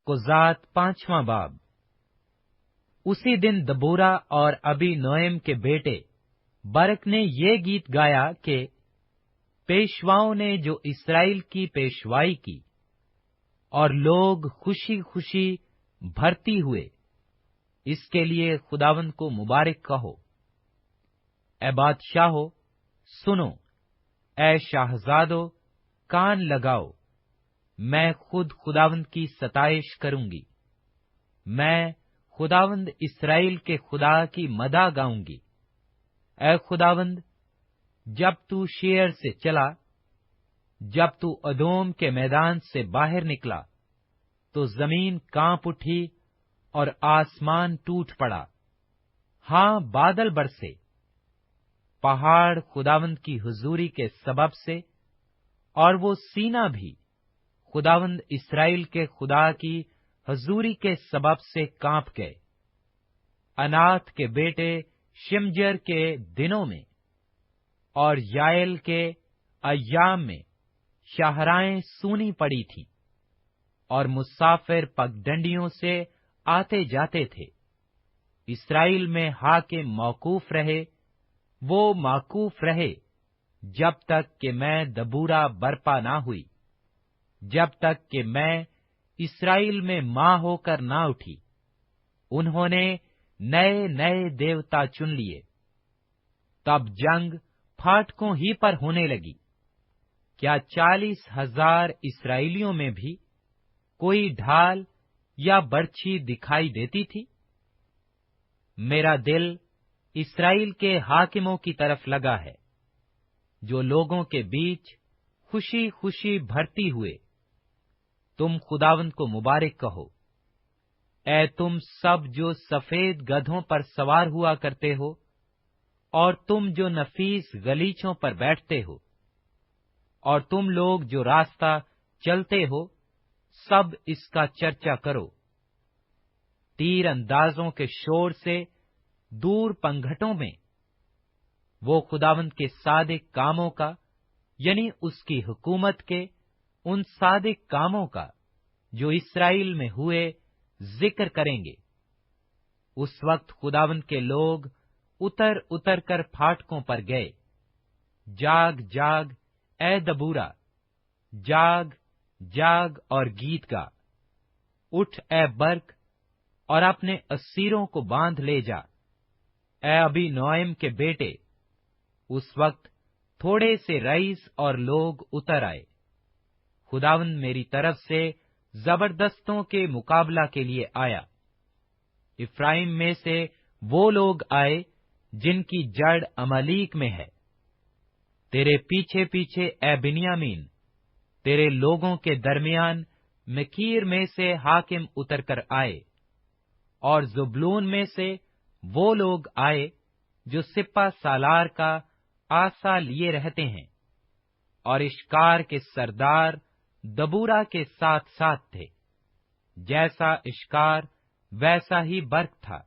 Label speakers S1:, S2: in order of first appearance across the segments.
S1: कुज़ात 5वां बाब। उसी दिन दबोरा और अबी नोएम के बेटे बरक ने ये गीत गाया कि पेशवाओं ने जो इस्राएल की पेशवाई की और लोग खुशी खुशी भर्ती हुए, इसके लिए खुदावंद को मुबारक कहो। ए बादशाहो सुनो, ए शाहजादो कान लगाओ, मैं खुद खुदावंद की सताइश करूंगी। मैं खुदावंद इस्राएल के खुदा की मदा गाऊंगी। ए खुदावंद, जब तू शेर से चला, जब तू अदोम के मैदान से बाहर निकला, तो जमीन कांप उठी और आसमान टूट पड़ा। हां, बादल बरसे, पहाड़ खुदावंद की हुजूरी के सबब से, और वो सीना भी खुदावंद इस्राएल के खुदा की हजूरी के सबब से कांप गए। अनात के बेटे शिमजर के दिनों में और याएल के अय्याम में शाहराएं सूनी पड़ी थीं, और मुसाफिर पगडंडियों से आते जाते थे। इस्राएल में हाकिम मौकूफ रहे, वो माकूफ रहे, जब तक कि मैं दबूरा बरपा ना हुई, जब तक कि मैं इस्राएल में मां होकर ना उठी। उन्होंने नए नए देवता चुन लिए। तब जंग फाटकों ही पर होने लगी। क्या 40,000 इस्राएलियों में भी कोई ढाल या बर्छी दिखाई देती थी? मेरा दिल इस्राएल के हाकिमों की तरफ लगा है, जो लोगों के बीच खुशी खुशी भर्ती हुए। तुम खुदावंद को मुबारक कहो। ऐ तुम सब जो सफेद गधों पर सवार हुआ करते हो, और तुम जो नफीस गलीचों पर बैठते हो, और तुम लोग जो रास्ता चलते हो, सब इसका चर्चा करो। तीर अंदाजों के शोर से दूर पंघटों में वो खुदावंद के सादिक कामों का, यानी उसकी हुकूमत के उन सादिक कामों का जो इस्राएल में हुए, जिक्र करेंगे। उस वक्त खुदावंद के लोग उतर उतर कर फाटकों पर गए। जाग जाग ए दबूरा, जाग जाग और गीत गा। उठ ए बर्क, और अपने असीरों को बांध ले जा। ए अबी नोएम के बेटे, उस वक्त थोड़े से रईस और लोग उतर आए। खुदावंद मेरी तरफ से जबरदस्तों के मुकाबला के लिए आया। इफ्राइम में से वो लोग आए जिनकी जड़ अमलीक में है। तेरे पीछे पीछे ए बिन्यामीन, तेरे लोगों के दरमियान मकीर में से हाकिम उतर कर आए। और जुबलून में से वो लोग आए जो सिपा सालार का आसा लिए रहते हैं। और इश्कार के सरदार दबूरा के साथ साथ थे। जैसा इश्कार वैसा ही बर्क था।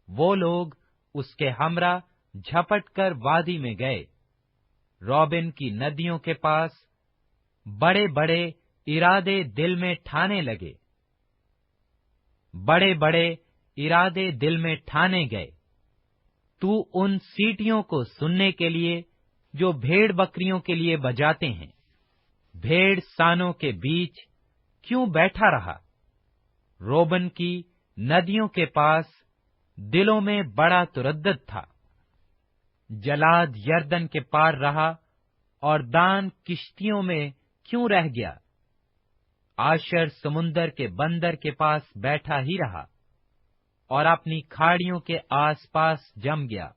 S1: वो लोग उसके हमरा झपट कर वादी में गए। रॉबिन की नदियों के पास बड़े बड़े इरादे दिल में ठाने लगे। बड़े बड़े इरादे दिल में ठाने गए। तू उन सीटियों को सुनने के लिए जो भेड़ बकरियों के लिए बजाते हैं, भेड़ सानों के बीच क्यों बैठा रहा? रोबन की नदियों के पास दिलों में बड़ा तुरद्दद था। जलाद यर्दन के पार रहा, और दान किश्तियों में क्यों रह गया? आशर समुंदर के बंदर के पास बैठा ही रहा, और अपनी खाड़ियों के आसपास जम गया।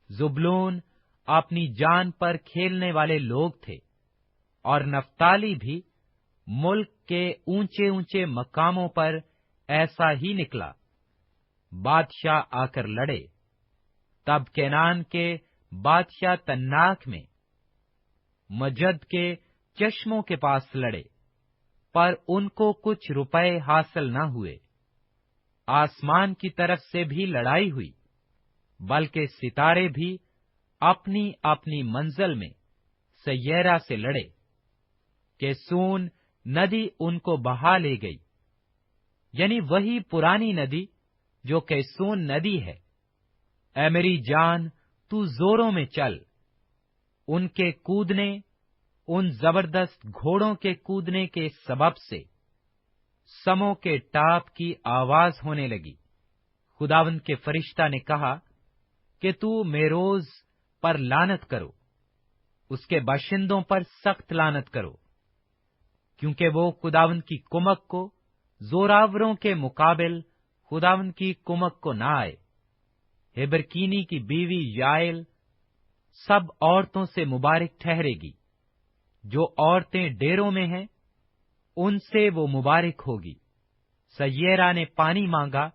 S1: जुबलून अपनी जान पर खेलने वाले लोग थे, और नफ्ताली भी मुल्क के ऊंचे ऊंचे मकामों पर ऐसा ही निकला। बादशाह आकर लड़े। तब केनान के बादशाह तन्नाक में मजद के चश्मों के पास लड़े, पर उनको कुछ रुपए हासिल न हुए। आसमान की तरफ से भी लड़ाई हुई, बल्कि सितारे भी अपनी अपनी मंजिल में सैयरा से लड़े। कि सून नदी उनको बहा ले गई, یعنی وہی پرانی ندی جو کیسون ندی ہے۔ اے میری جان، تو زوروں میں چل۔ ان کے کودنے، ان زبردست گھوڑوں کے کودنے کے سبب سے سموں کے ٹاپ کی آواز ہونے لگی۔ خداوند کے فرشتہ نے کہا کہ تو میروز پر لعنت کرو، اس کے باشندوں پر سخت لعنت کرو، کیونکہ وہ خداوند کی کمک کو زوراوروں کے مقابل خداوند کی کمک کو نہ آئے۔ ہبرکینی کی بیوی یائل سب عورتوں سے مبارک ٹھہرے گی۔ جو عورتیں ڈیروں میں ہیں ان سے وہ مبارک ہوگی۔ سیرا نے پانی مانگا،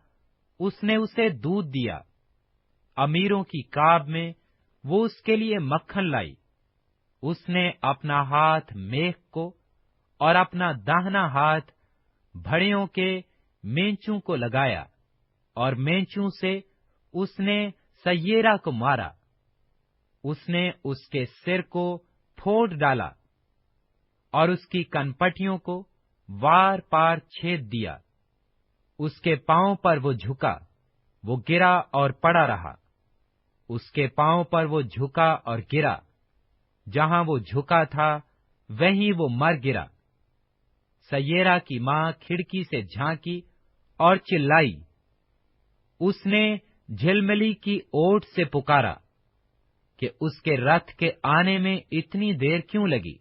S1: اس نے اسے دودھ دیا۔ امیروں کی کاب میں وہ اس کے لیے مکھن لائی۔ اس نے اپنا ہاتھ میخ کو اور اپنا داہنا ہاتھ بھڑیوں کے مینچوں کو لگایا، اور مینچوں سے اس نے سیرا کو مارا۔ اس نے اس کے سر کو پھوڑ ڈالا اور اس کی کنپٹیوں کو وار پار چھید دیا۔ اس کے پاؤں پر وہ جھکا، وہ گرا اور پڑا رہا۔ اس کے پاؤں پر وہ جھکا اور گرا، جہاں وہ جھکا تھا وہیں وہ مر گرا۔ سیرا کی ماں کھڑکی سے جھانکی اور چلائی۔ اس نے جھلملی کی اوٹ سے پکارا کہ اس کے رتھ کے آنے میں اتنی دیر کیوں لگی؟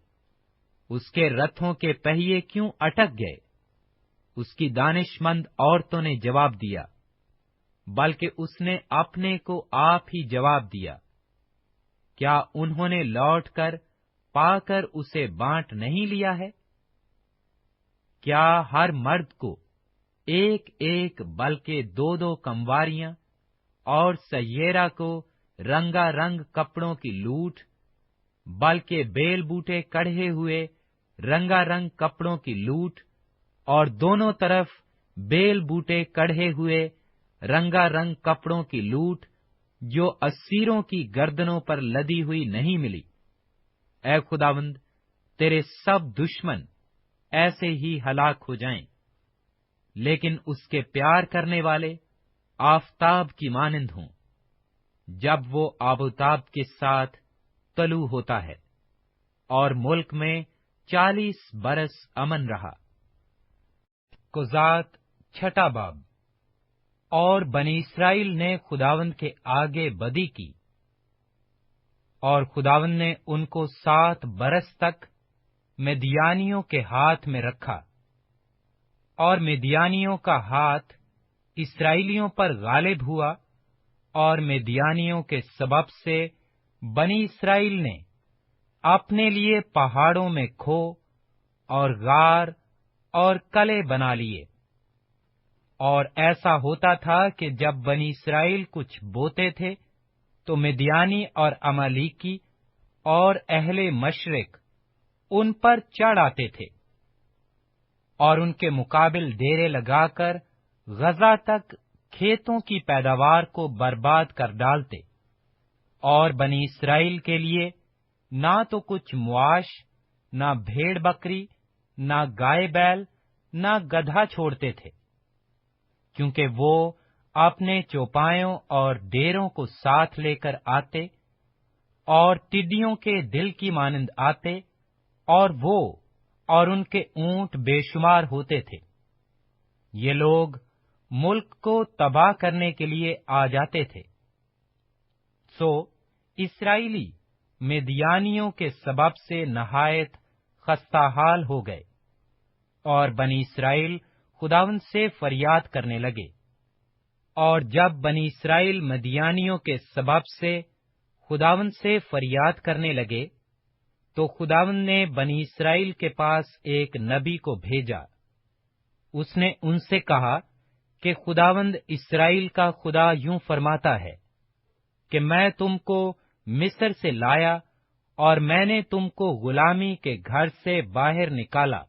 S1: اس کے رتھوں کے پہیے کیوں اٹک گئے؟ اس کی دانش مند عورتوں نے جواب دیا، بلکہ اس نے اپنے کو آپ ہی جواب دیا۔ کیا انہوں نے لوٹ کر پا کر اسے بانٹ نہیں لیا ہے؟ کیا ہر مرد کو ایک ایک بلکہ دو دو کمواریاں اور سیرا کو رنگا رنگ کپڑوں کی لوٹ، بلکہ بیل بوٹے کڑھے ہوئے رنگا رنگ کپڑوں کی لوٹ، اور دونوں طرف بیل بوٹے کڑھے ہوئے رنگا رنگ کپڑوں کی لوٹ جو اسیروں کی گردنوں پر لدی ہوئی نہیں ملی؟ اے خداوند، تیرے سب دشمن ایسے ہی ہلاک ہو جائیں، لیکن اس کے پیار کرنے والے آفتاب کی مانند ہوں، جب وہ آب و تاب کے ساتھ طلوع ہوتا ہے۔ اور ملک میں 40 برس امن رہا۔ قضات چھٹا باب۔ اور بنی اسرائیل نے خداوند کے آگے بدی کی، اور خداوند نے ان کو 7 برس تک مدیانیوں کے ہاتھ میں رکھا، اور مدیانیوں کا ہاتھ اسرائیلیوں پر غالب ہوا، اور مدیانیوں کے سبب سے بنی اسرائیل نے اپنے لیے پہاڑوں میں کھو اور غار اور قلعے بنا لیے۔ اور ایسا ہوتا تھا کہ جب بنی اسرائیل کچھ بوتے تھے تو مدیانی اور امالیکی اور اہل مشرق ان پر چڑھ آتے تھے، اور ان کے مقابل ڈیرے لگا کر غزہ تک کھیتوں کی پیداوار کو برباد کر ڈالتے، اور بنی اسرائیل کے لیے نہ تو کچھ معاش، نہ بھیڑ بکری، نہ گائے بیل، نہ گدھا چھوڑتے تھے، کیونکہ وہ اپنے چوپایوں اور ڈیروں کو ساتھ لے کر آتے، اور ٹڈیوں کے دل کی مانند آتے، اور وہ اور ان کے اونٹ بے شمار ہوتے تھے۔ یہ لوگ ملک کو تباہ کرنے کے لیے آ جاتے تھے۔ سو اسرائیلی مدیانیوں کے سبب سے نہایت خستہ حال ہو گئے، اور بنی اسرائیل خداوند سے فریاد کرنے لگے۔ اور جب بنی اسرائیل مدیانیوں کے سبب سے خداوند سے فریاد کرنے لگے تو خداوند نے بنی اسرائیل کے پاس ایک نبی کو بھیجا۔ اس نے ان سے کہا کہ خداوند اسرائیل کا خدا یوں فرماتا ہے کہ میں تم کو مصر سے لایا، اور میں نے تم کو غلامی کے گھر سے باہر نکالا۔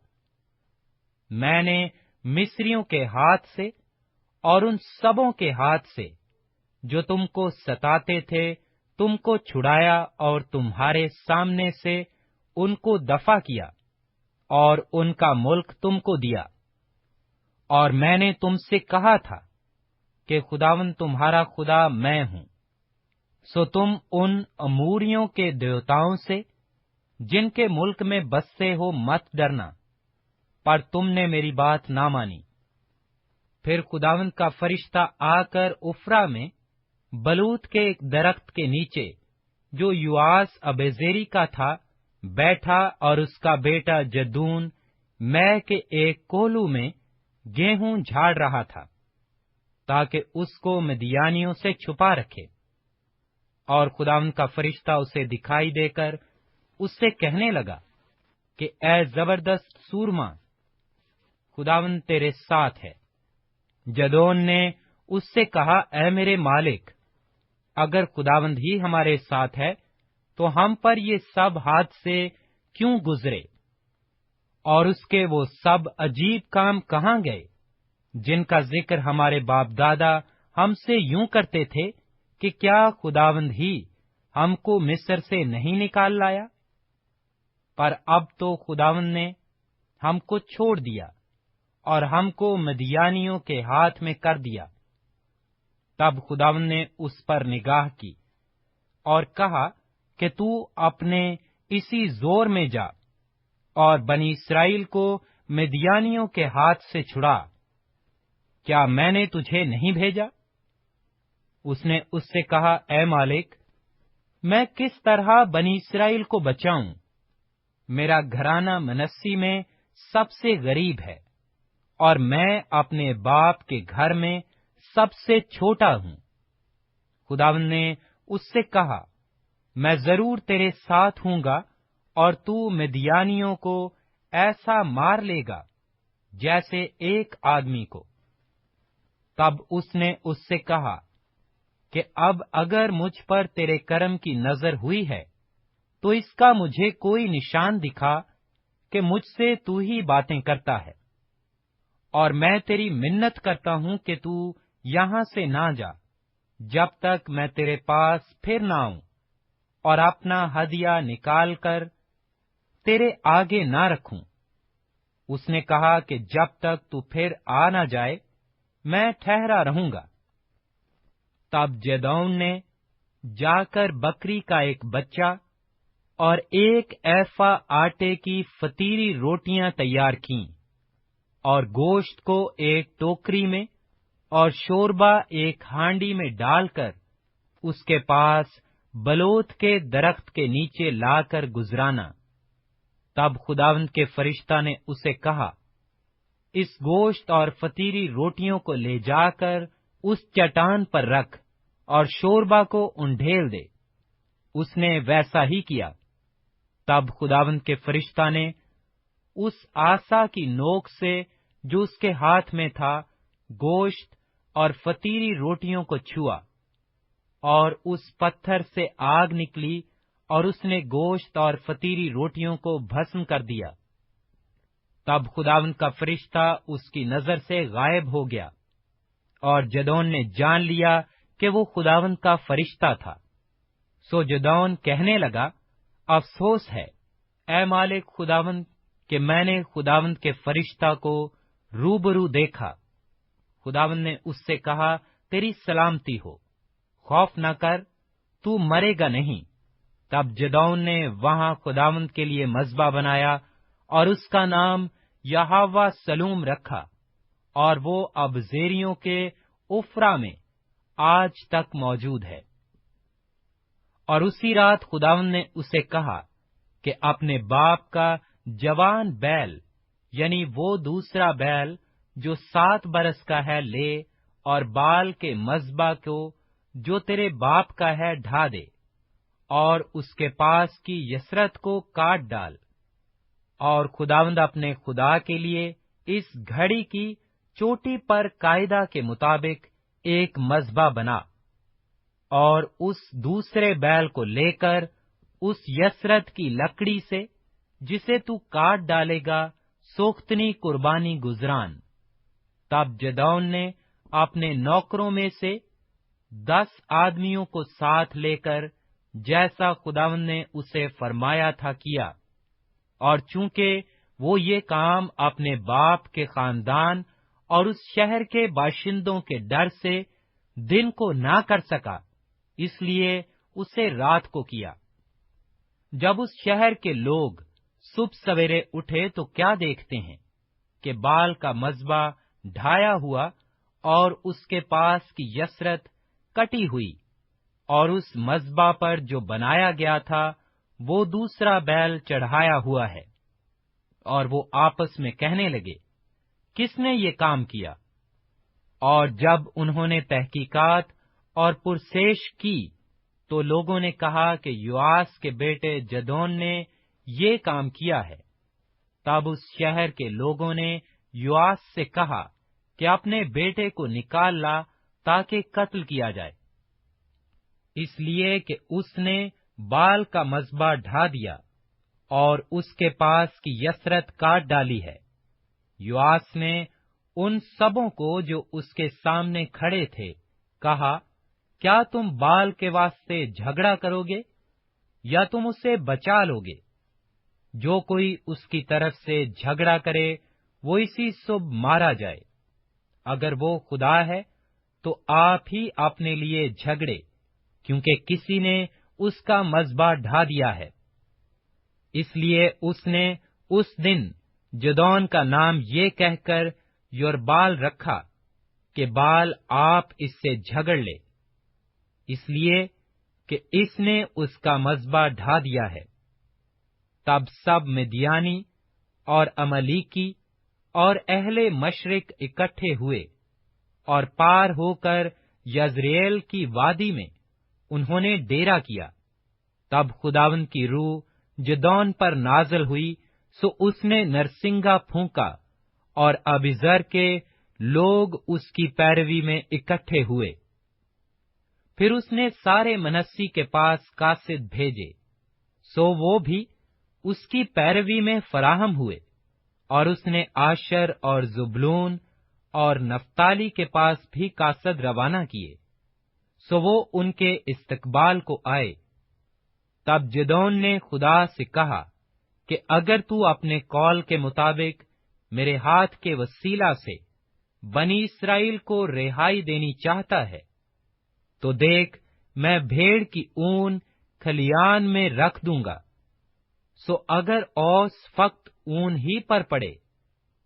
S1: میں نے مصریوں کے ہاتھ سے اور ان سبوں کے ہاتھ سے جو تم کو ستاتے تھے تم کو چھڑایا، اور تمہارے سامنے سے ان کو دفع کیا، اور ان کا ملک تم کو دیا۔ اور میں نے تم سے کہا تھا کہ خداوند تمہارا خدا میں ہوں، سو تم ان اموریوں کے دیوتاؤں سے جن کے ملک میں بستے ہو مت ڈرنا، پر تم نے میری بات نہ مانی۔ پھر خداوند کا فرشتہ آ کر افرا میں بلوت کے ایک درخت کے نیچے جو یواس ابیزری کا تھا بیٹھا، اور اس کا بیٹا جدون میں کے ایک کولو میں گیہوں جھاڑ رہا تھا، تاکہ اس کو مدیانیوں سے چھپا رکھے۔ اور خداوند کا فرشتہ اسے دکھائی دے کر اس سے کہنے لگا کہ اے زبردست سورما، خداوند تیرے ساتھ ہے۔ جدون نے اس سے کہا، اے میرے مالک، اگر خداوند ہی ہمارے ساتھ ہے تو ہم پر یہ سب حادثے کیوں گزرے، اور اس کے وہ سب عجیب کام کہاں گئے جن کا ذکر ہمارے باپ دادا ہم سے یوں کرتے تھے کہ کیا خداوند ہی ہم کو مصر سے نہیں نکال لایا؟ پر اب تو خداوند نے ہم کو چھوڑ دیا اور ہم کو مدیانیوں کے ہاتھ میں کر دیا۔ تب خداوند نے اس پر نگاہ کی اور کہا کہ تو اپنے اسی زور میں جا اور بنی اسرائیل کو مدیانیوں کے ہاتھ سے چھڑا۔ کیا میں نے تجھے نہیں بھیجا؟ اس نے اس سے کہا، اے مالک، میں کس طرح بنی اسرائیل کو بچاؤں؟ میرا گھرانہ منسی میں سب سے غریب ہے، اور میں اپنے باپ کے گھر میں سب سے چھوٹا ہوں۔ خداوند نے اس سے کہا، میں ضرور تیرے ساتھ ہوں گا، اور تو مدیانیوں کو ایسا مار لے گا جیسے ایک آدمی کو۔ تب اس نے اس سے کہا کہ اب اگر مجھ پر تیرے کرم کی نظر ہوئی ہے تو اس کا مجھے کوئی نشان دکھا کہ مجھ سے تو ہی باتیں کرتا ہے، اور میں تیری منت کرتا ہوں کہ تو یہاں سے نہ جا جب تک میں تیرے پاس پھر نہ آؤں اور اپنا ہدیہ نکال کر تیرے آگے نہ رکھوں۔ اس نے کہا کہ جب تک تو پھر آ نہ جائے میں ٹھہرا رہوں گا۔ تب جدعون نے جا کر بکری کا ایک بچہ اور ایک ایفا آٹے کی فطیری روٹیاں تیار کیں، اور گوشت کو ایک ٹوکری میں اور شوربہ ایک ہانڈی میں ڈال کر اس کے پاس بلوت کے درخت کے نیچے لا کر گزرانا۔ تب خداوند کے فرشتہ نے اسے کہا، اس گوشت اور فطیری روٹیوں کو لے جا کر اس چٹان پر رکھ اور شوربہ کو انڈھیل دے۔ اس نے ویسا ہی کیا۔ تب خداوند کے فرشتہ نے اس عصا کی نوک سے جو اس کے ہاتھ میں تھا گوشت اور فطیری روٹیوں کو چھوا، اور اس پتھر سے آگ نکلی اور اس نے گوشت اور فطیری روٹیوں کو بھسم کر دیا۔ تب خداوند کا فرشتہ اس کی نظر سے غائب ہو گیا، اور جدعون نے جان لیا کہ وہ خداوند کا فرشتہ تھا۔ سو جدعون کہنے لگا، افسوس ہے اے مالک خداوند کہ میں نے خداوند کے فرشتہ کو روبرو دیکھا۔ خداوند نے اس سے کہا، تیری سلامتی ہو، خوف نہ کر، تو مرے گا نہیں۔ تب جدعون نے وہاں خداوند کے لیے مذبح بنایا اور اس کا نام یہوہ سلوم رکھا، اور وہ اب زیریوں کے افرا میں آج تک موجود ہے۔ اور اسی رات خداوند نے اسے کہا کہ اپنے باپ کا جوان بیل، یعنی وہ دوسرا بیل جو 7 برس کا ہے، لے اور بال کے مذبح کو جو تیرے باپ کا ہے ڈھا دے، اور اس کے پاس کی یسرت کو کاٹ ڈال، اور خداوند اپنے خدا کے لیے اس گھڑی کی چوٹی پر قاعدہ کے مطابق ایک مذبح بنا، اور اس دوسرے بیل کو لے کر اس یسرت کی لکڑی سے جسے تو کاٹ ڈالے گا سوختنی قربانی گزران۔ تب جدعون نے اپنے نوکروں میں سے 10 آدمیوں کو ساتھ لے کر جیسا خداوند نے اسے فرمایا تھا کیا، اور چونکہ وہ یہ کام اپنے باپ کے خاندان और उस शहर के बाशिंदों के डर से दिन को ना कर सका, इसलिए उसे रात को किया। जब उस शहर के लोग सुबह सवेरे उठे तो क्या देखते हैं कि बाल का मज़बा ढाया हुआ और उसके पास की यसरत कटी हुई, और उस मज़बा पर जो बनाया गया था वो दूसरा बैल चढ़ाया हुआ है। और वो आपस में कहने लगे, किसने ये काम किया? और जब उन्होंने तहकीकात और पुरसेश की तो लोगों ने कहा कि योआस के बेटे जदोन ने ये काम किया है। तब उस शहर के लोगों ने योआस से कहा कि अपने बेटे को निकाल ला ताकि कत्ल किया जाए, इसलिए कि उसने बाल का मज़बा ढा दिया और उसके पास की यसरत काट डाली है। योआस ने उन सबों को जो उसके सामने खड़े थे कहा, क्या तुम बाल के वास्ते झगड़ा करोगे या तुम उसे बचा लोगे? जो कोई उसकी तरफ से झगड़ा करे वो इसी सुबह मारा जाए। अगर वो खुदा है तो आप ही अपने लिए झगड़े, क्योंकि किसी ने उसका मज़बा ढा दिया है। इसलिए उसने उस दिन जदोन का नाम ये कहकर योरबाल रखा कि बाल आप इससे झगड़ ले, इसलिए कि इसने उसका मज़बा ढा दिया है। तब सब मिद्यानी और अमलीकी और अहले मशरिक इकट्ठे हुए और पार होकर यज़रेल की वादी में उन्होंने डेरा किया। तब खुदावंद की रूह जदोन पर नाज़िल हुई, सो उसने नरसिंगा फूंका और अबीजर के लोग उसकी पैरवी में इकट्ठे हुए। फिर उसने सारे मनस्सी के पास कासिद भेजे, सो वो भी उसकी पैरवी में फराहम हुए। और उसने आशर और जुबलून और नफ्ताली के पास भी कासद रवाना किए, सो वो उनके इस्तकबाल को आए। तब जदोन ने खुदा से कहा कि अगर तू अपने कौल के मुताबिक मेरे हाथ के वसीला से बनी इस्राएल को रिहाई देनी चाहता है, तो देख, मैं भेड़ की ऊन खलियान में रख दूंगा। सो अगर औस फक्त ऊन ही पर पड़े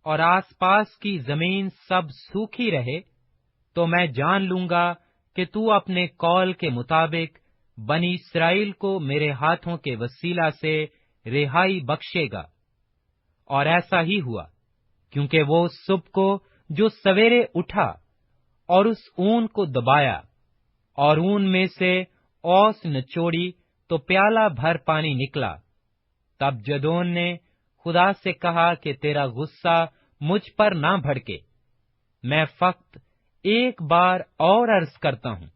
S1: और आसपास की जमीन सब सूखी रहे, तो मैं जान लूंगा कि तू अपने कौल के मुताबिक बनी इस्राएल को मेरे हाथों के वसीला से रिहाई बख्शेगा। और ऐसा ही हुआ, क्योंकि वो सुबह को जो सवेरे उठा और उस ऊन को दबाया और ऊन में से औस निचोड़ी तो प्याला भर पानी निकला। तब जदोन ने खुदा से कहा कि तेरा गुस्सा मुझ पर ना भड़के, मैं फक्त एक बार और अर्ज करता हूं,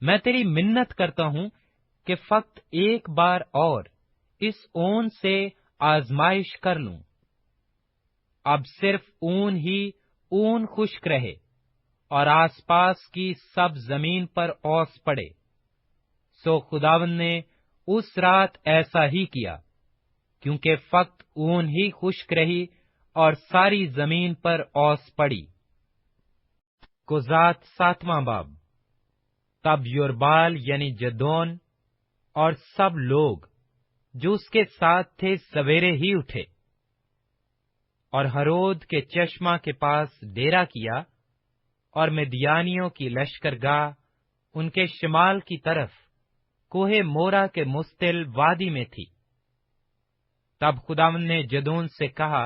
S1: मैं तेरी मिन्नत करता हूं कि फक्त एक बार और इस ऊन से आजमाइश कर लूं। अब सिर्फ ऊन ही ऊन खुश्क रहे और आसपास की सब जमीन पर औस पड़े। सो खुदावंद ने उस रात ऐसा ही किया, क्योंकि फक्त ऊन ही खुश्क रही और सारी जमीन पर औस पड़ी। कुजात 7वां बाब। तब योरबाल यानी जदोन और सब लोग जो उसके साथ थे सवेरे ही उठे और हरोद के चश्मा के पास डेरा किया, और मिद्यानियों की लश्करगाह उनके शिमाल की तरफ कोहे मोरा के मुस्तिल वादी में थी। तब खुदावंद ने जदोन से कहा,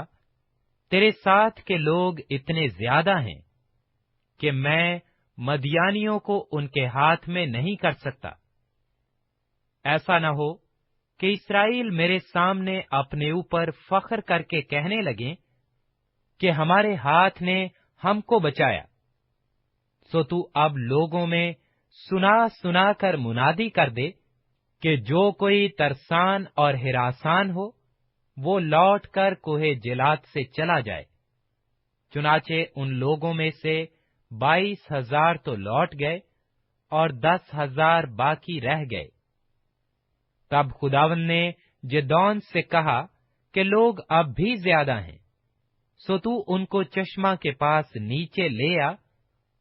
S1: तेरे साथ के लोग इतने ज्यादा हैं कि मैं मदियानियों को उनके हाथ में नहीं कर सकता। ऐसा न हो कि इस्राएल मेरे सामने अपने ऊपर फख्र करके कहने लगे कि हमारे हाथ ने हमको बचाया। सो तू अब लोगों में सुना सुना कर मुनादी कर दे कि जो कोई तरसान और हिरासान हो वो लौट कर कोहे जिलात से चला जाए। चुनाचे उन लोगों में से 22,000 तो लौट गए और 10,000 बाकी रह गए। तब खुदावंद ने जदोन से कहा कि लोग अब भी ज्यादा हैं, सो तू उनको चश्मा के पास नीचे ले आ,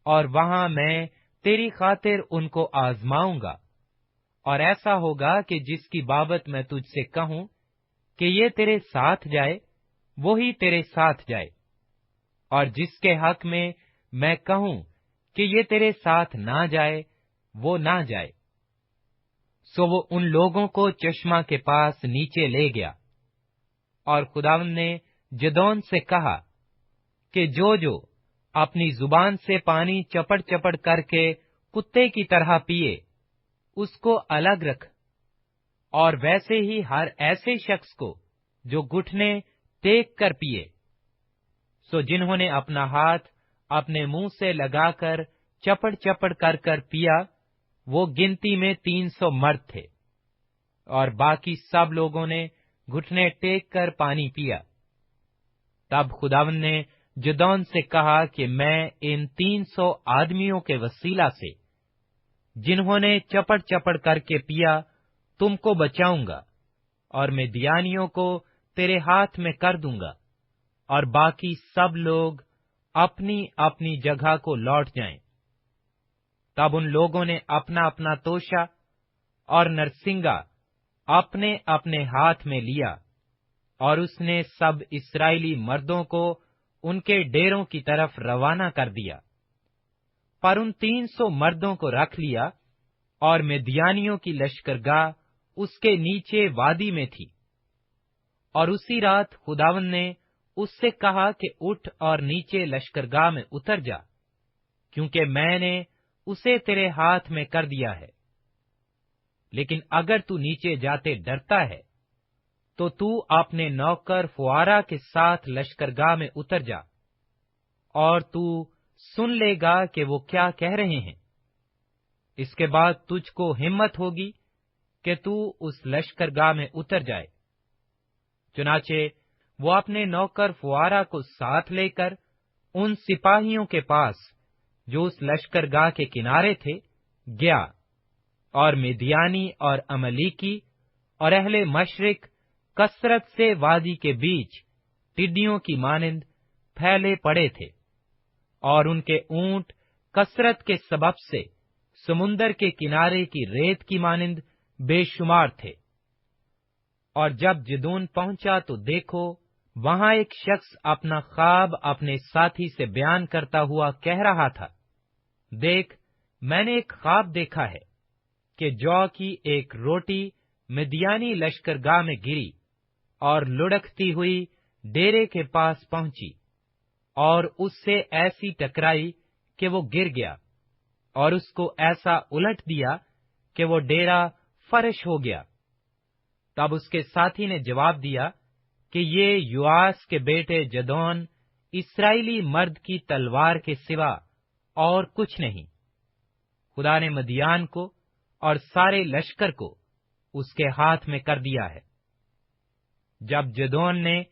S1: और वहां मैं तेरी खातिर उनको आजमाऊंगा। और ऐसा होगा कि जिसकी बाबत मैं तुझसे कहूं कि ये तेरे साथ जाए, वो ही तेरे साथ जाए, और जिसके हक में मैं कहूं कि ये तेरे साथ ना जाए, वो ना जाए। सो वो उन लोगों को चश्मा के पास नीचे ले गया। और खुदावंद ने गिदोन से कहा कि जो जो अपनी जुबान से पानी चपड़ चपड़ करके कुत्ते की तरह पिए, उसको अलग रख, और वैसे ही हर ऐसे शख्स को जो घुटने टेक कर पिए। सो जिन्होंने अपना हाथ अपने मुंह से लगाकर चपड़ चपड़ कर कर पिया, वो गिनती में 300 मर्द थे, और बाकी सब लोगों ने घुटने टेक कर पानी पिया। तब खुदावंद ने गिदोन से कहा कि मैं इन 300 आदमियों के वसीला से, जिन्होंने चपड़ चपड़ करके पिया, तुमको बचाऊंगा, और मिद्यानियों को तेरे हाथ में कर दूंगा, और बाकी सब लोग अपनी अपनी जगह को लौट जाएं। तब उन लोगों ने अपना अपना तोशा और नरसिंगा अपने अपने हाथ में लिया, और उसने सब इस्राएली मर्दों को उनके डेरों की तरफ रवाना कर दिया। पर उन 300 मर्दों को रख लिया, और मिद्यानियों की लश्करगाह उसके नीचे वादी में थी। और उसी रात खुदावंद ने उससे कहा कि उठ और नीचे लश्करगाह में उतर जा, क्योंकि मैंने उसे तेरे हाथ में कर दिया है। लेकिन अगर तू नीचे जाते डरता है, तो तू अपने नौकर फुआरा के साथ लश्करगाह में उतर जा, और तू सुन लेगा कि वो क्या कह रहे हैं। इसके बाद तुझको हिम्मत होगी कि तू उस लश्करगाह में उतर जाए। चुनाचे वो अपने नौकर फुआरा को साथ लेकर उन सिपाहियों के पास जो उस लश्करगाह के किनारे थे गया, और मिद्यानी और अमलीकी और अहले मशरिक कसरत से वादी के बीच टिड्डियों की मानिंद फैले पड़े थे, और उनके ऊंट कसरत के सबब से समुंदर के किनारे की रेत की मानिंद बेशुमार थे। और जब गिदोन पहुंचा तो देखो, वहां एक शख्स अपना ख्वाब अपने साथी से बयान करता हुआ कह रहा था, देख, मैंने एक ख्वाब देखा है कि जौ की एक रोटी मिद्यानी लश्करगाह में गिरी और लुढ़कती हुई डेरे के पास पहुंची, और उससे ऐसी टकराई कि वो गिर गया, और उसको ऐसा उलट दिया कि वो डेरा फर्श हो गया। तब उसके साथी ने जवाब दिया कि ये योआस के बेटे गिदोन इस्राएली मर्द की तलवार के सिवा और कुछ नहीं। खुदा ने मदियान को और सारे लश्कर को उसके हाथ में कर दिया है। जब गिदोन ने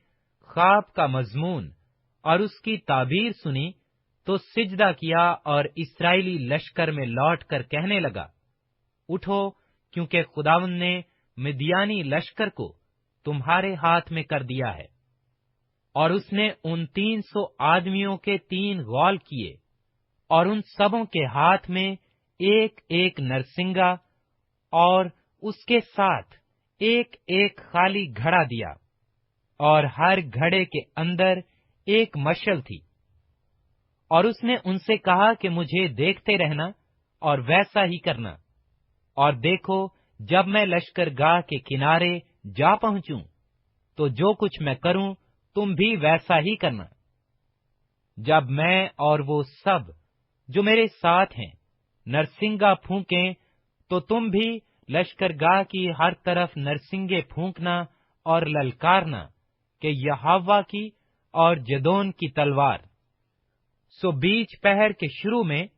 S1: ख्वाब का मजमून और उसकी ताबीर सुनी, तो सिजदा किया और इस्राएली लश्कर में लौटकर कहने लगा, उठो, क्योंकि खुदावंद ने मिद्यानी लश्कर को तुम्हारे हाथ में कर दिया है। और उसने उन 300 आदमियों के 3 गौल किए, और उन सबों के हाथ में एक एक नरसिंगा, और उसके साथ एक एक खाली घड़ा दिया, और हर घड़े के अंदर एक मशल थी। और उसने उनसे कहा कि मुझे देखते रहना और वैसा ही करना, और देखो, जब मैं लश्करगाह के किनारे जा पहुंचूं, तो जो कुछ मैं करूं, तुम भी वैसा ही करना। जब मैं और वो सब जो मेरे साथ हैं नरसिंगा फूंकें, तो तुम भी लश्करगाह की हर तरफ नरसिंगे फूंकना और ललकारना कि यहोवा की और गिदोन की तलवार। सो बीच पहर के शुरू में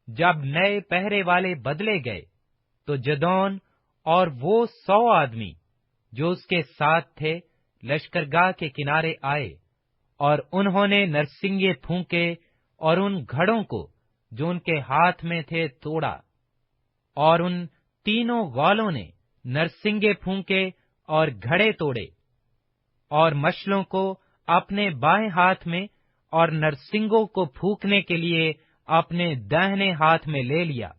S1: जब नए पहरे वाले बदले गए, तो गिदोन और वो 100 आदमी जो उसके साथ थे लश्करगाह के किनारे आए, और उन्होंने नरसिंगे फूंके और उन घड़ों को जो उनके हाथ में थे तोड़ा। और उन तीनों गौलों ने नरसिंगे फूंके और घड़े तोड़े, और मशलों को अपने बाएं हाथ में और नरसिंगों को फूंकने के लिए अपने दाहिने हाथ में ले लिया,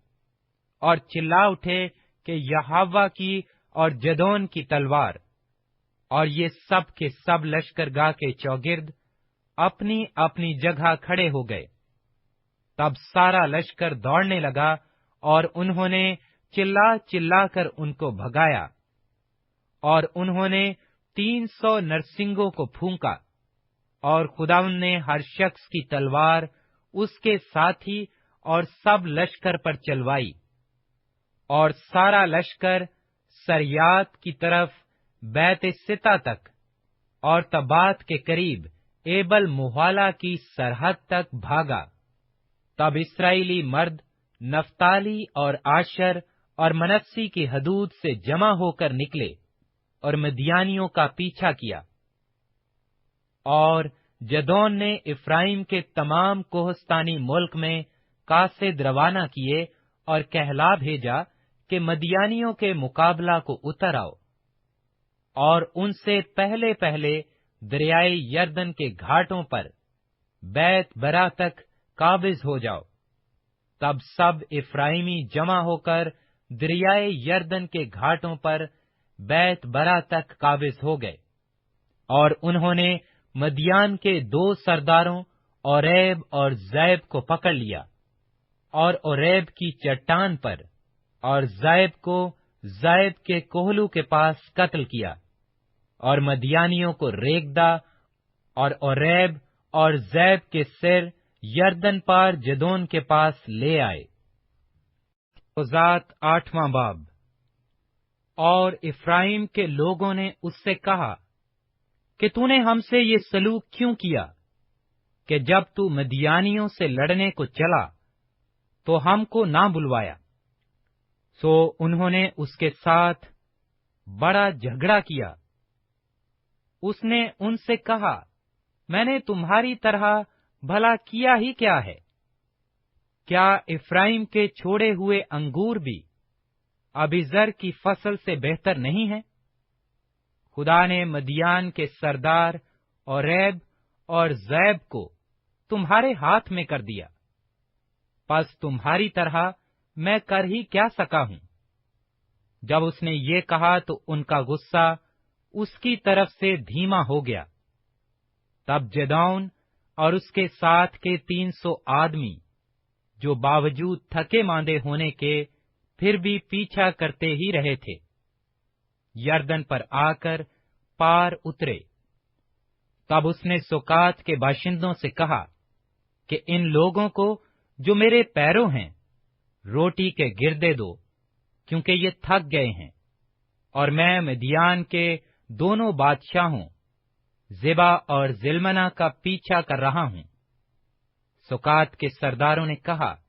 S1: और चिल्ला उठे कि यहोवा की और जदोन की तलवार। और ये सब के सब लश्करगाह के चौगिर्द अपनी अपनी जगह खड़े हो गए। तब सारा लश्कर दौड़ने लगा, और उन्होंने चिल्ला चिल्ला कर उनको भगाया, और उन्होंने 300 नरसिंगों को फूंका, और खुदावंद ने हर शख्स की तलवार उसके साथी और सब लश्कर पर चलवाई, और सारा लश्कर सरयात की तरफ बैत-सिता तक और तबात के करीब एबल मुहाला की सरहद तक भागा। तब इस्राएली मर्द नफ्ताली और आशर और मनस्सी की हदूद से जमा होकर निकले और मिद्यानियों का पीछा किया। और जदोन ने इफ्राइम के तमाम कोहस्तानी मुल्क में कासिद रवाना किए और कहला भेजा कि मदियानियों के मुकाबला को उतर आओ, और उनसे पहले पहले दरियाए यरदन के घाटों पर बैत बरा तक काबिज हो जाओ। तब सब इफ्राइमी जमा होकर दरियाए यरदन के घाटों पर बैत बरा तक काबिज हो गए, और उन्होंने मदियान के 2 सरदारों ओरेब और ज़ैब को पकड़ लिया, और ओरेब की चट्टान पर और ज़ैब को ज़ैब के कोहलू के पास कत्ल किया, और मदियानियों को रेगदा और ओरेब और ज़ैब के सिर यरदन पार जदोन के पास ले आए। होज़ात 8वां बाब। और इफ्राइम के लोगों ने उससे कहा कि तूने हमसे ये सलूक क्यों किया कि जब तू मदियानियों से लड़ने को चला तो हमको ना बुलवाया। सो उन्होंने उसके साथ बड़ा झगड़ा किया। उसने उनसे कहा, मैंने तुम्हारी तरह भला किया ही क्या है? क्या इफ्राइम के छोड़े हुए अंगूर भी अबीजर की फसल से बेहतर नहीं है? खुदा ने मदियान के सरदार ओरेब और ज़ैब को तुम्हारे हाथ में कर दिया, बस तुम्हारी तरह मैं कर ही क्या सका हूं। जब उसने ये कहा तो उनका गुस्सा उसकी तरफ से धीमा हो गया। तब जदौन और उसके साथ के 300 आदमी, जो बावजूद थके मांदे होने के फिर भी पीछा करते ही रहे थे, यरदन पर आकर पार उतरे। तब उसने सुकात के बाशिंदों से कहा कि इन लोगों को जो मेरे पैरों हैं रोटी के गिरदे दो, क्योंकि ये थक गए हैं, और मैं मिद्यान के दोनों बादशाहों ज़ेबा और ज़िल्मना का पीछा कर रहा हूं। सुकात के सरदारों ने कहा,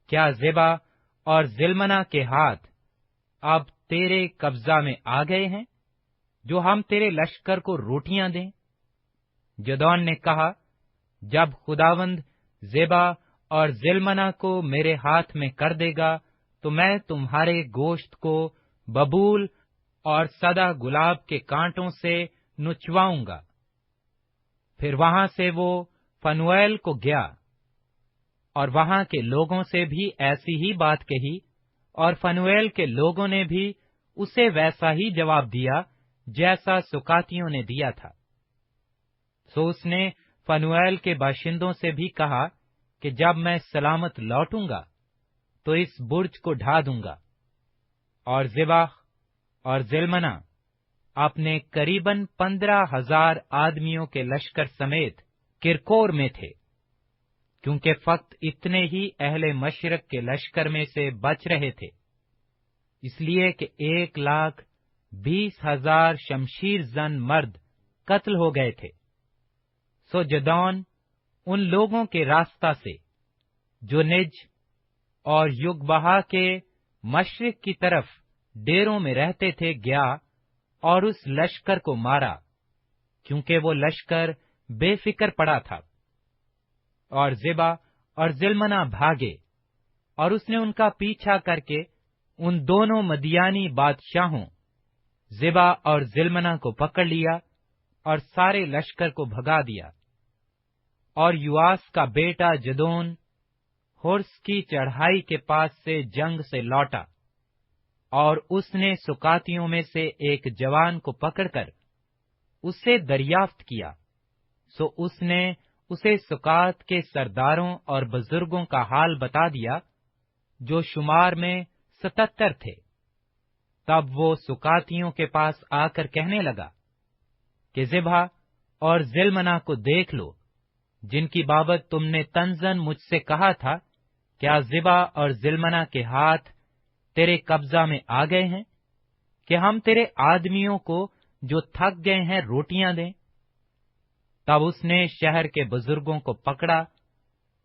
S1: क्या ज़ेबा और ज़िल्मना के हाथ अब तेरे कब्जा में आ गए हैं, जो हम तेरे लश्कर को रोटियां दें? जदौन ने कहा, जब खुदावंद ज़ेबा और ज़िल्मना को मेरे हाथ में कर देगा, तो मैं तुम्हारे गोश्त को बबूल और सदा गुलाब के कांटों से नुचवाऊंगा। फिर वहां से वो फनुएल को गया, और वहां के लोगों से भी ऐसी ही बात कही, और फनुएल के लोगों ने भी उसे वैसा ही जवाब दिया जैसा सुकातियों ने दिया था। सो उसने फनुएल के बाशिंदों से भी कहा कि जब मैं सलामत लौटूंगा तो इस बुर्ज को ढा दूंगा। और ज़ेबा और ज़िल्मना अपने करीबन 15,000 आदमियों के लश्कर समेत किरकोर में थे, क्योंकि फक्त इतने ही अहले मशरक के लश्कर में से बच रहे थे, इसलिए कि 1,20,000 शमशीर जन मर्द कत्ल हो गए थे। सो जदौन उन लोगों के रास्ता से जो निज और युगबहा के मशरिक की तरफ डेरों में रहते थे गया, और उस लश्कर को मारा, क्योंकि वो लश्कर बेफिक्र पड़ा था। और ज़ेबा और ज़िल्मना भागे, और उसने उनका पीछा करके उन दोनों मदियानी बादशाहों ज़ेबा और ज़िल्मना को पकड़ लिया, और सारे लश्कर को भगा दिया। और युआस का बेटा जदोन हुर्स की चढ़ाई के पास से जंग से लौटा, और उसने सुकातियों में से एक जवान को पकड़कर उससे दरियाफ्त किया। सो उसने उसे सुकात के सरदारों और बुजुर्गों का हाल बता दिया, जो शुमार में 77 थे। तब वो सुकातियों के पास आकर कहने लगा कि ज़िबा और ज़िल्मना को देख लो, जिनकी बाबत तुमने तंजन मुझसे कहा था। क्या ज़िबा और ज़िल्मना के हाथ तेरे कब्जा में आ गए हैं कि हम तेरे आदमियों को जो थक गए हैं रोटियां दें? तब उसने शहर के बुजुर्गों को पकड़ा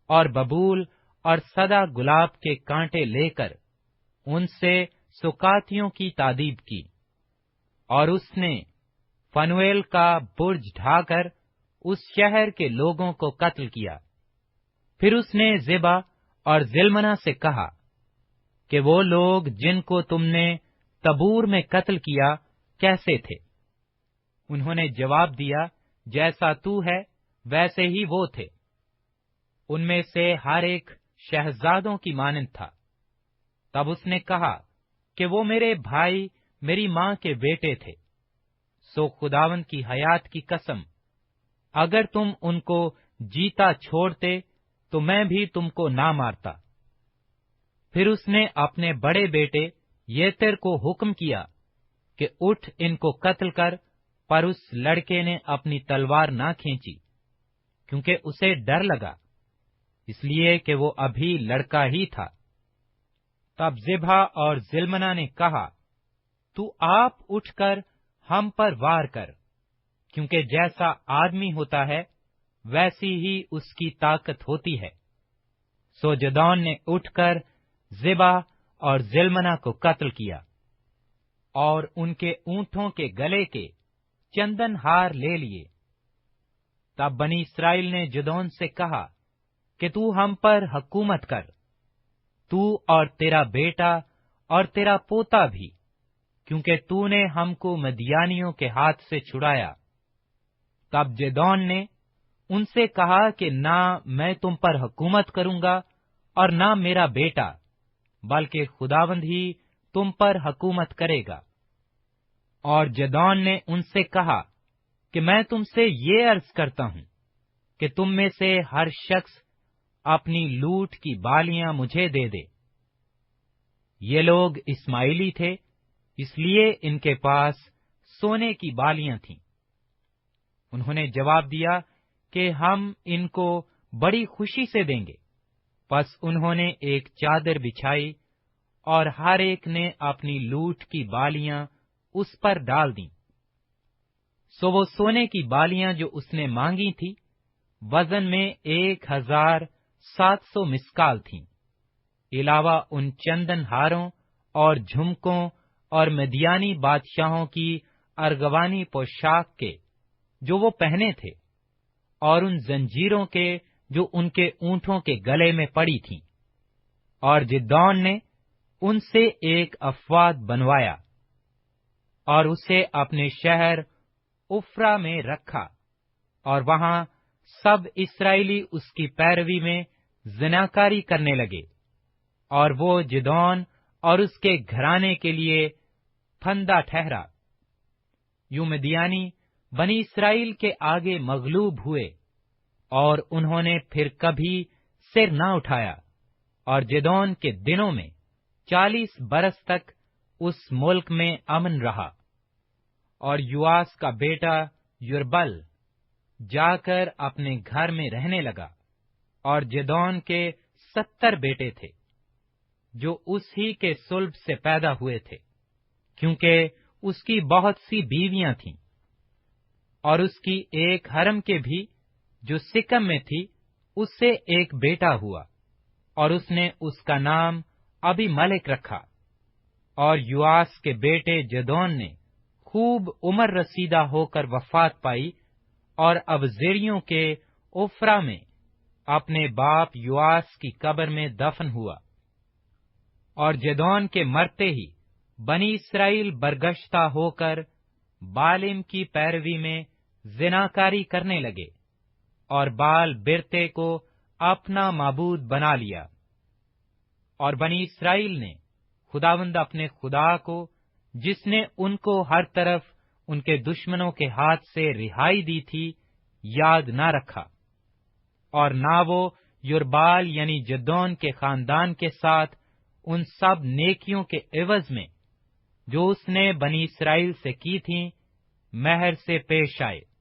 S1: और बबूल और सदा गुलाब के कांटे लेकर उनसे सुकातियों की तादीब की, और उसने फनुएल का बुर्ज ढाकर उस शहर के लोगों को कत्ल किया। फिर उसने ज़िबा और ज़िल्मना से कहा कि वो लोग जिनको तुमने तबूर में कत्ल किया कैसे थे? उन्होंने जवाब दिया, जैसा तू है वैसे ही वो थे। उनमें से हर एक शहजादों की मानंद था। तब उसने कहा कि वो मेरे भाई मेरी मां के बेटे थे। सो खुदावंद की हयात की कसम, अगर तुम उनको जीता छोड़ते तो मैं भी तुमको ना मारता। फिर उसने अपने बड़े बेटे येतेर को हुक्म किया कि उठ इनको कत्ल कर, पर उस लड़के ने अपनी तलवार ना खींची, क्योंकि उसे डर लगा, इसलिए कि वो अभी लड़का ही था। तब ज़िबा और ज़िल्मना ने कहा, तू आप उठकर हम पर वार कर, क्योंकि जैसा आदमी होता है वैसी ही उसकी ताकत होती है। सो जदौन ने उठकर ज़िबा और ज़िल्मना को कत्ल किया, और उनके ऊंटों के गले के चंदन हार ले लिए। तब बनी इस्राएल ने जदौन से कहा कि तू हम पर हुकूमत कर, तू और तेरा बेटा और तेरा पोता भी, क्योंकि तूने हमको मदियानियों के हाथ से छुड़ाया। तब जदौन ने उनसे कहा कि ना मैं तुम पर हुकूमत करूंगा और ना मेरा बेटा, बल्कि खुदावंद ही तुम पर हुकूमत करेगा। और जदौन ने उनसे कहा कि मैं तुमसे ये अर्ज करता हूं कि तुम में से हर शख्स अपनी लूट की बालियां मुझे दे दे। ये लोग इस्माइली थे, इसलिए इनके पास सोने की बालियां थीं। उन्होंने जवाब दिया कि हम इनको बड़ी खुशी से देंगे। बस उन्होंने एक चादर बिछाई और हर एक ने अपनी लूट की बालियां उस पर डाल दी। सो वो सोने की बालियां जो उसने मांगी थी, वजन में 1700 मिस्काल थीं, इलावा उन चंदन हारों और झुमकों और मदियानी बादशाहों की अर्गवानी पोशाक के जो वो पहने थे, और उन जंजीरों के जो उनके ऊंटों के गले में पड़ी थीं। और जिदौन ने उनसे एक अफवाद बनवाया और उसे अपने शहर उफ्रा में रखा, और वहां सब इस्राएली उसकी पैरवी में ज़िनाकारी करने लगे, और वो जिदौन और उसके घराने के लिए फंदा ठहरा। यूं मिद्यानी बनी इस्राएल के आगे मगलूब हुए, और उन्होंने फिर कभी सिर न उठाया, और जिदौन के दिनों में 40 बरस तक उस मुल्क में अमन रहा। और युआस का बेटा युरबल जाकर अपने घर में रहने लगा, और जिदौन के 70 बेटे थे, जो उसी के सुल्ब से पैदा हुए थे, क्योंकि उसकी बहुत सी बीवियां थीं। और उसकी एक हरम के भी, जो सिकम में थी, उससे एक बेटा हुआ, और उसने उसका नाम अबीमलेक रखा। और युआस के बेटे जदौन ने खूब उम्र रसीदा होकर वफात पाई, और अबजेरियों के उफ्रा में अपने बाप युआस की कब्र में दफन हुआ। और जदौन के मरते ही बनी इस्राएल बरगश्ता होकर बालिम की पैरवी में زناکاری کرنے لگے اور بال برتے کو اپنا معبود بنا لیا۔ اور بنی اسرائیل نے خداوند اپنے خدا کو، جس نے ان کو ہر طرف ان کے دشمنوں کے ہاتھ سے رہائی دی تھی، یاد نہ رکھا، اور نہ وہ یربال یعنی جدون کے خاندان کے ساتھ ان سب نیکیوں کے عوض میں جو اس نے بنی اسرائیل سے کی تھیں، مہر سے پیش آئے۔